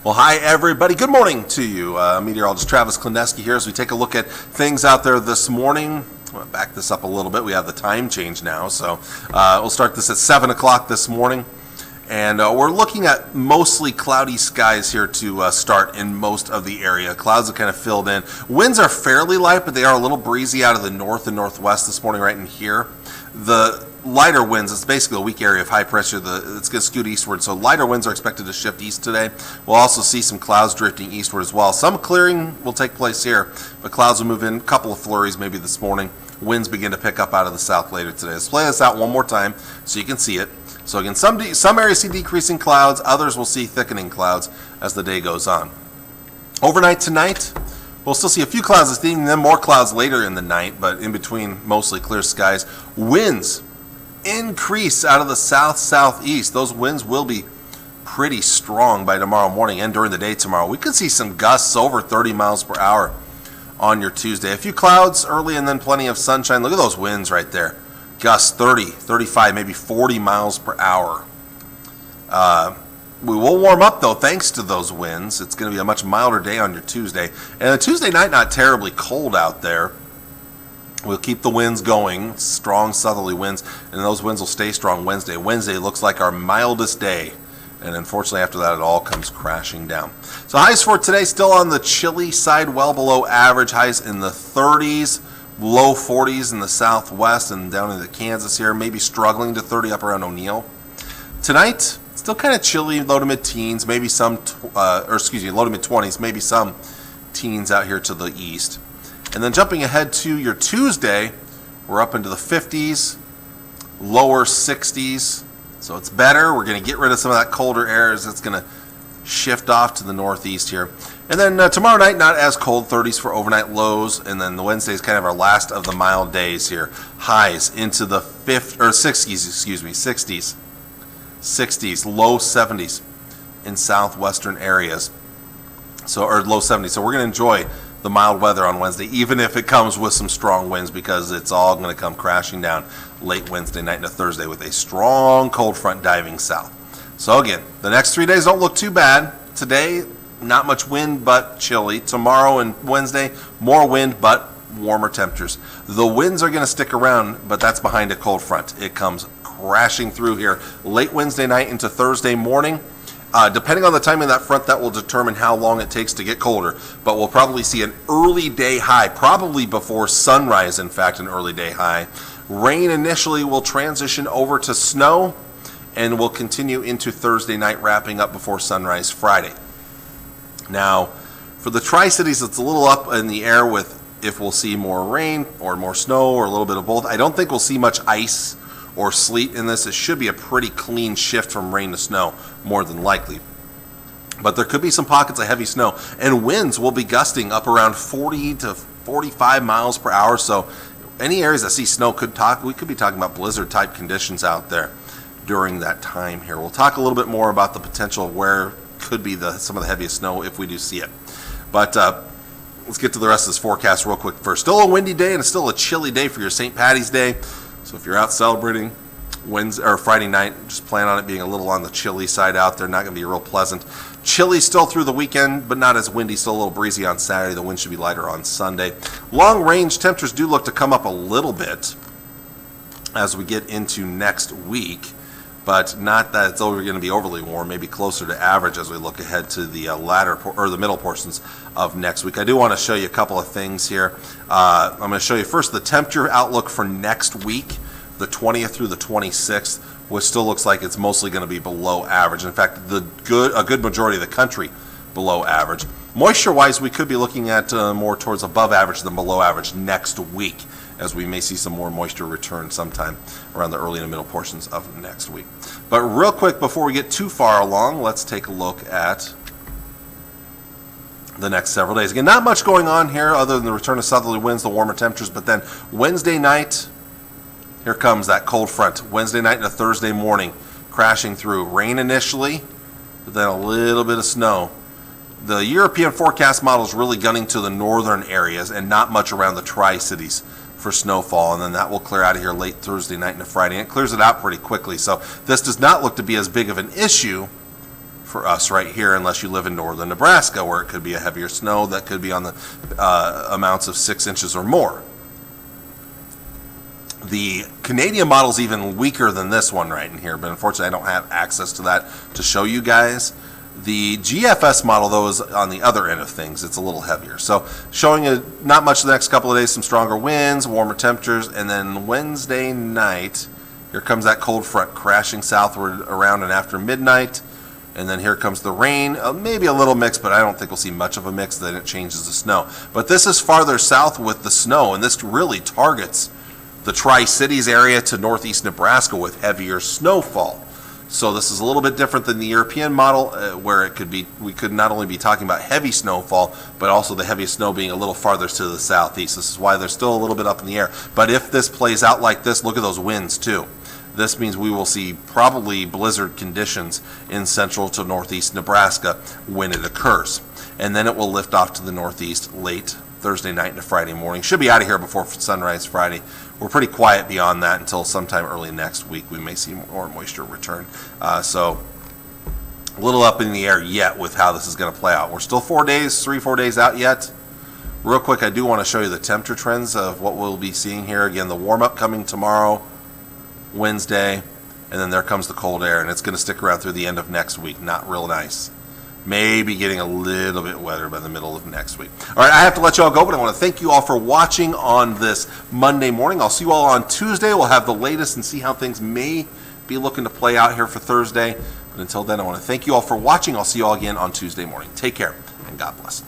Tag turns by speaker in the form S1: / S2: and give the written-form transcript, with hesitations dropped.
S1: Well, hi, everybody. Good morning to you. Meteorologist Travis Klineski here as we take a look at things out there this morning. I'm going to back this up a little bit. We have the time change now, so we'll start this at 7 o'clock this morning. And we're looking at mostly cloudy skies here to start in most of the area. Clouds are kind of filled in. Winds are fairly light, but they are a little breezy out of the north and northwest this morning right in here. The lighter winds, it's basically a weak area of high pressure. It's going to scoot eastward, so lighter winds are expected to shift east today. We'll also see some clouds drifting eastward as well. Some clearing will take place here, but clouds will move in. A couple of flurries maybe this morning. Winds begin to pick up out of the south later today. Let's play this out one more time so you can see it. So again, some areas see decreasing clouds, others will see thickening clouds as the day goes on. Overnight tonight, we'll still see a few clouds this evening, then more clouds later in the night, but in between mostly clear skies. Winds increase out of the south-southeast. Those winds will be pretty strong by tomorrow morning and during the day tomorrow. We could see some gusts over 30 miles per hour on your Tuesday. A few clouds early and then plenty of sunshine. Look at those winds right there. Gusts 30, 35, maybe 40 miles per hour. We will warm up, though, thanks to those winds. It's going to be a much milder day on your Tuesday. And on Tuesday night, not terribly cold out there. We'll keep the winds going, strong southerly winds, and those winds will stay strong Wednesday. Wednesday looks like our mildest day, and unfortunately after that it all comes crashing down. So highs for today still on the chilly side, well below average. Highs in the 30s. Low 40s in the southwest and down into Kansas here, maybe struggling to 30 up around O'Neill. Tonight, still kind of chilly, low to mid-teens, maybe some, low to mid-20s, maybe some teens out here to the east. And then jumping ahead to your Tuesday, we're up into the 50s, lower 60s, so it's better. We're going to get rid of some of that colder air as it's going to shift off to the northeast here. And then tomorrow night, not as cold, 30s for overnight lows, and then the Wednesday is kind of our last of the mild days here. Highs into the 60s, low 70s in southwestern areas. Or low 70s. So we're going to enjoy the mild weather on Wednesday, even if it comes with some strong winds, because it's all going to come crashing down late Wednesday night into Thursday with a strong cold front diving south. So again, the next 3 days don't look too bad. Today, not much wind, but chilly. Tomorrow and Wednesday, more wind, but warmer temperatures. The winds are going to stick around, but that's behind a cold front. It comes crashing through here late Wednesday night into Thursday morning. Depending on the timing of that front, that will determine how long it takes to get colder. But we'll probably see an early day high, probably before sunrise, in fact, an early day high. Rain initially will transition over to snow and will continue into Thursday night, wrapping up before sunrise Friday. Now, for the Tri-Cities, it's a little up in the air with if we'll see more rain or more snow or a little bit of both. I don't think we'll see much ice or sleet in this. It should be a pretty clean shift from rain to snow, more than likely. But there could be some pockets of heavy snow, and winds will be gusting up around 40 to 45 miles per hour. So any areas that see snow, we could be talking about blizzard-type conditions out there during that time here. We'll talk a little bit more about the potential of where could be some of the heaviest snow if we do see it. But let's get to the rest of this forecast real quick first. Still a windy day and it's still a chilly day for your St. Patty's Day. So if you're out celebrating Wednesday or Friday night, just plan on it being a little on the chilly side out there. Not going to be real pleasant. Chilly still through the weekend, but not as windy. Still a little breezy on Saturday. The wind should be lighter on Sunday. Long range temperatures do look to come up a little bit as we get into next week. But not that it's going to be overly warm, maybe closer to average as we look ahead to the the middle portions of next week. I do want to show you a couple of things here. I'm going to show you first the temperature outlook for next week, the 20th through the 26th, which still looks like it's mostly going to be below average. In fact, a good majority of the country below average. Moisture-wise, we could be looking at more towards above average than below average next week, as we may see some more moisture return sometime around the early and middle portions of next week. But real quick, before we get too far along, let's take a look at the next several days. Again, not much going on here other than the return of southerly winds, the warmer temperatures, but then Wednesday night, here comes that cold front. Wednesday night and a Thursday morning crashing through. Rain initially, but then a little bit of snow. The European forecast model is really gunning to the northern areas and not much around the Tri-Cities for snowfall, and then that will clear out of here late Thursday night into Friday. And it clears it out pretty quickly, so this does not look to be as big of an issue for us right here, unless you live in northern Nebraska, where it could be a heavier snow that could be on the amounts of 6 inches or more. The Canadian model is even weaker than this one right in here, but unfortunately I don't have access to that to show you guys. The GFS model, though, is on the other end of things. It's a little heavier. So showing not much the next couple of days, some stronger winds, warmer temperatures, and then Wednesday night, here comes that cold front crashing southward around and after midnight. And then here comes the rain, maybe a little mix, but I don't think we'll see much of a mix. Then it changes to snow. But this is farther south with the snow, and this really targets the Tri-Cities area to northeast Nebraska with heavier snowfall. So this is a little bit different than the European model, where we could not only be talking about heavy snowfall, but also the heaviest snow being a little farther to the southeast. This is why they're still a little bit up in the air. But if this plays out like this, look at those winds too. This means we will see probably blizzard conditions in central to northeast Nebraska when it occurs. And then it will lift off to the northeast late Thursday night into Friday morning. Should be out of here before sunrise Friday. We're pretty quiet beyond that until sometime early next week. We may see more moisture return. So a little up in the air yet with how this is going to play out. We're still 4 days out yet. Real quick, I do want to show you the temperature trends of what we'll be seeing here. Again, the warm-up coming tomorrow, Wednesday, and then there comes the cold air, and it's going to stick around through the end of next week. Not real nice. Maybe getting a little bit wetter by the middle of next week. All right, I have to let you all go, but I want to thank you all for watching on this Monday morning. I'll see you all on Tuesday. We'll have the latest and see how things may be looking to play out here for Thursday. But until then, I want to thank you all for watching. I'll see you all again on Tuesday morning. Take care, and God bless.